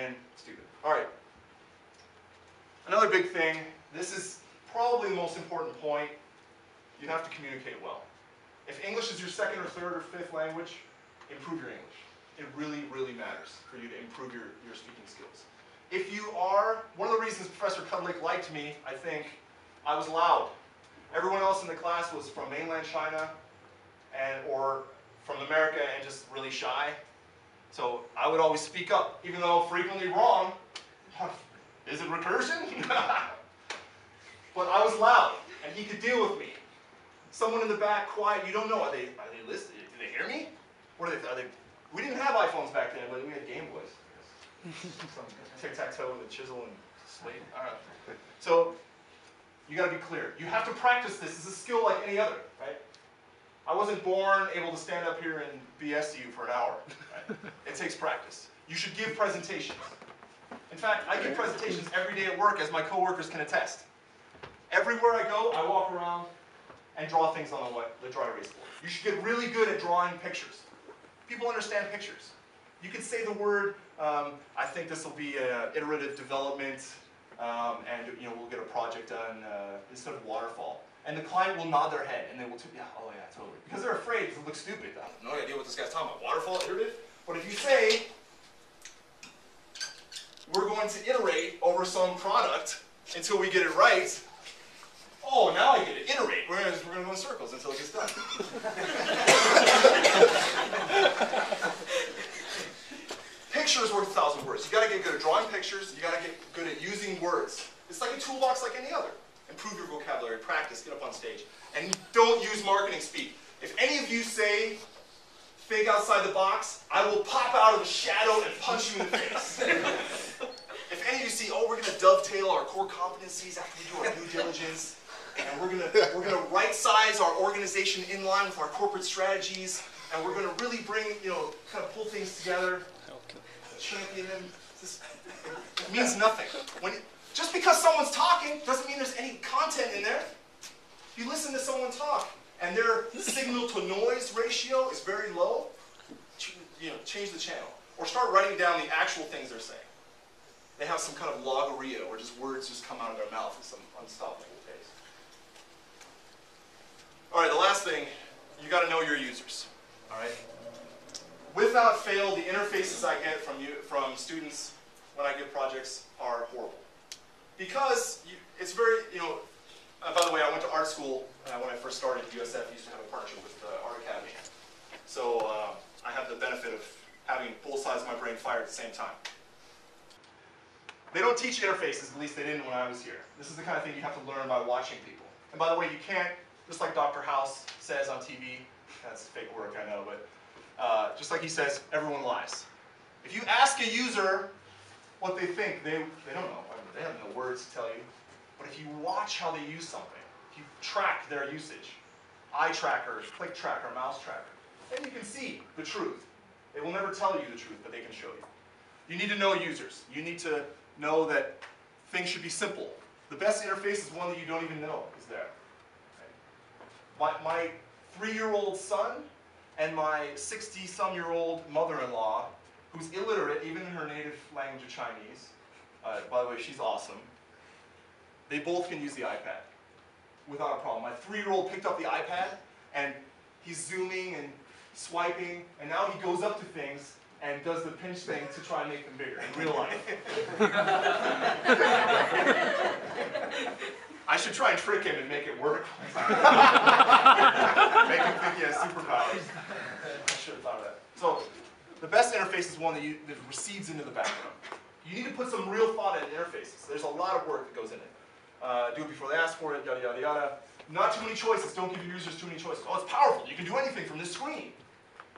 and stupid. All right. Another big thing, this is probably the most important point, you have to communicate well. If English is your second or third or fifth language, improve your English. It really, really matters for you to improve your speaking skills. If you are, one of the reasons Professor Cudlick liked me, I think, I was loud. Everyone else in the class was from mainland China or from America and just really shy. So I would always speak up, even though frequently wrong. Is it recursion? But I was loud, and he could deal with me. Someone in the back, quiet, you don't know. Are they listening? Do they hear me? What are they? We didn't have iPhones back then, but we had Game Boys. Some tic-tac-toe with a chisel and slate. I don't know. So you got to be clear. You have to practice this. It's a skill like any other, right? I wasn't born able to stand up here and BS to you for an hour. Right? It takes practice. You should give presentations. In fact, I give presentations every day at work, as my coworkers can attest. Everywhere I go, I walk around and draw things on the dry erase board. You should get really good at drawing pictures. People understand pictures. You could say the word, I think this will be iterative development, and we'll get a project done instead of waterfall. And the client will nod their head, and they will, yeah, oh yeah, totally. Because they're afraid because it looks stupid. I have no idea what this guy's talking about. Waterfall, iterative? But if you say, we're going to iterate over some product until we get it right, oh, now I get it. Iterate. We're going to go in circles until it gets done. Pictures worth 1,000 words. You got to get good at drawing pictures. You got to get good at using words. It's like a toolbox like any other. Improve your vocabulary, practice, get up on stage. And don't use marketing speak. If any of you say, think outside the box, I will pop out of the shadow and punch you in the face. If any of you see, oh, we're going to dovetail our core competencies after we do our due diligence, and we're gonna right size our organization in line with our corporate strategies, and we're gonna really bring, kind of pull things together. Champion them. It means nothing. Just because someone's talking doesn't mean there's any content in there. You listen to someone talk, and their signal to noise ratio is very low. Change the channel, or start writing down the actual things they're saying. They have some kind of logorrhea, where just words just come out of their mouth with some unstoppable pace. All right, the last thing, you got to know your users. All right. Without fail, the interfaces I get from students when I give projects are horrible, because it's very by the way, I went to art school when I first started. USF used to have a partnership with Art Academy, so I have the benefit of having both sides of my brain fire at the same time. They don't teach interfaces, at least they didn't when I was here. This is the kind of thing you have to learn by watching people. And by the way, you can't, just like Dr. House says on TV, that's fake work, I know, but just like he says, everyone lies. If you ask a user what they think, they don't know. I mean, they have no words to tell you. But if you watch how they use something, if you track their usage, eye tracker, click tracker, mouse tracker, then you can see the truth. They will never tell you the truth, but they can show you. You need to know users. You need to know that things should be simple. The best interface is one that you don't even know is there. My 3-year-old son and my 60-some-year-old mother-in-law, who's illiterate even in her native language of Chinese, by the way, she's awesome, they both can use the iPad without a problem. My 3-year-old picked up the iPad, and he's zooming and swiping, and now he goes up to things and does the pinch thing to try and make them bigger in real life. I should try and trick him and make it work. Make him think he has superpowers. I should have thought of that. So the best interface is one that recedes into the background. You need to put some real thought into interfaces. There's a lot of work that goes in it. Do it before they ask for it, yada, yada, yada. Not too many choices. Don't give your users too many choices. Oh, it's powerful. You can do anything from this screen.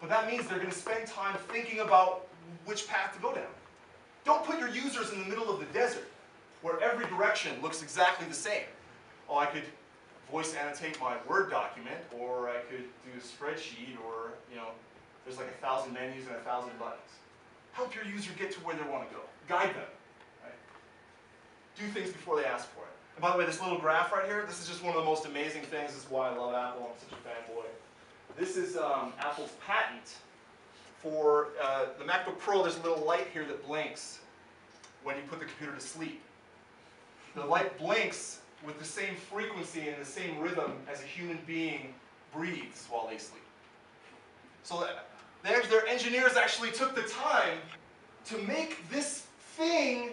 But that means they're going to spend time thinking about which path to go down. Don't put your users in the middle of the desert, where every direction looks exactly the same. Oh, I could voice annotate my Word document, or I could do a spreadsheet, or, there's like 1,000 menus and 1,000 buttons. Help your user get to where they want to go. Guide them. Right? Do things before they ask for it. And by the way, this little graph right here, this is just one of the most amazing things. This is why I love Apple. I'm such a fanboy. This is Apple's patent for the MacBook Pro. There's a little light here that blinks. when you put the computer to sleep. The light blinks with the same frequency and the same rhythm as a human being breathes while they sleep. So their engineers actually took the time to make this thing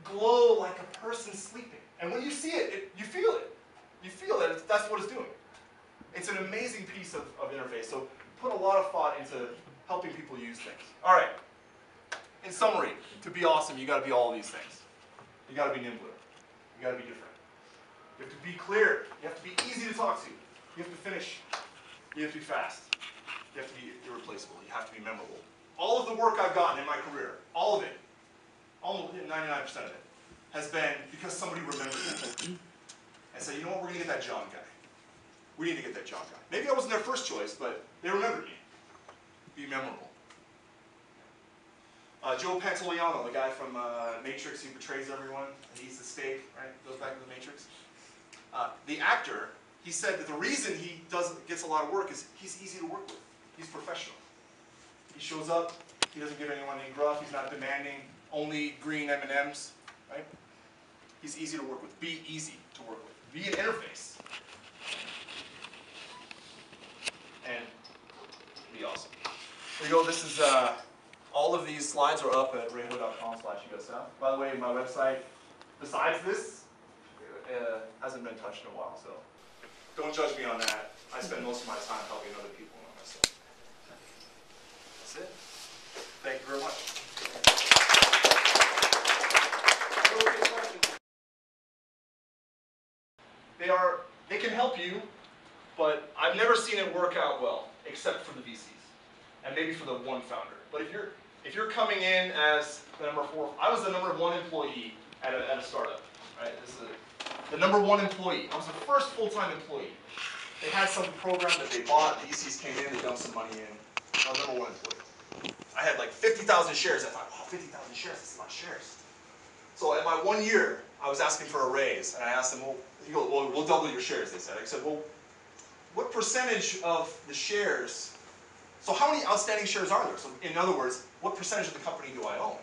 glow like a person sleeping. And when you see it, you feel it. You feel that that's what it's doing. It's an amazing piece of interface. So put a lot of thought into helping people use things. All right. In summary, to be awesome, you got to be all of these things. You got to be nimbler. You got to be different. You have to be clear. You have to be easy to talk to. You have to finish. You have to be fast. You have to be irreplaceable. You have to be memorable. All of the work I've gotten in my career, all of it, almost 99% of it, has been because somebody remembered me and said, you know what, we're going to get that John guy. We need to get that John guy. Maybe I wasn't their first choice, but they remembered me. Be memorable. Joe Pantoliano, the guy from Matrix who betrays everyone and eats the steak, right? Goes back to the Matrix. The actor, he said that the reason he gets a lot of work is he's easy to work with. He's professional. He shows up. He doesn't give anyone any gruff. He's not demanding only green M&Ms, right? He's easy to work with. Be easy to work with. Be an interface. And be awesome. There you go. This is, all of these slides are up at rahoi.com/USF. By the way, my website, besides this, hasn't been touched in a while, so don't judge me on that. I spend most of my time helping other people, not myself. That's it. Thank you very much. They can help you, but I've never seen it work out well, except for the VCs, and maybe for the one founder. But if you're coming in as the number 4, I was the number 1 employee at a startup, right? This is the number 1 employee. I was the first full-time employee. They had some program that they bought. The VCs came in, they dumped some money in. I was number 1 employee. I had like 50,000 shares. I thought, wow, 50,000 shares, that's a lot of shares. So at my 1 year, I was asking for a raise, and I asked them, well, we'll double your shares, they said. I said, well, what percentage of the shares, so how many outstanding shares are there? So in other words, what percentage of the company do I own?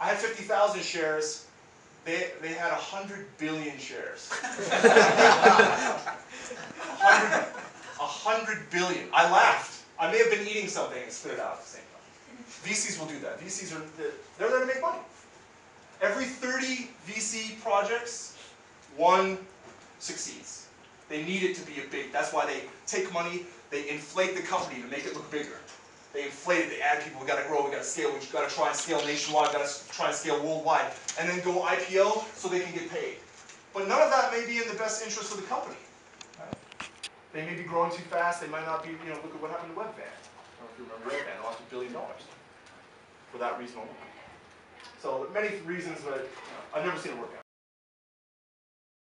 I had 50,000 shares. They had 100 billion shares. 100 billion. I laughed. I may have been eating something and spit it out at the same time. VCs will do that. VCs they're there to make money. Every 30 VC projects, 1 succeeds. They need it to be a big, that's why they take money, they inflate the company to make it look bigger. They inflate it, they add people, we got to grow, we got to scale, we got to try and scale nationwide, got to try and scale worldwide, and then go IPO so they can get paid. But none of that may be in the best interest of the company. Right? They may be growing too fast, they might not be, look at what happened to Webvan. I don't know if you remember Webvan, lost $1 billion for that reason alone. So many reasons, but I've never seen it work out.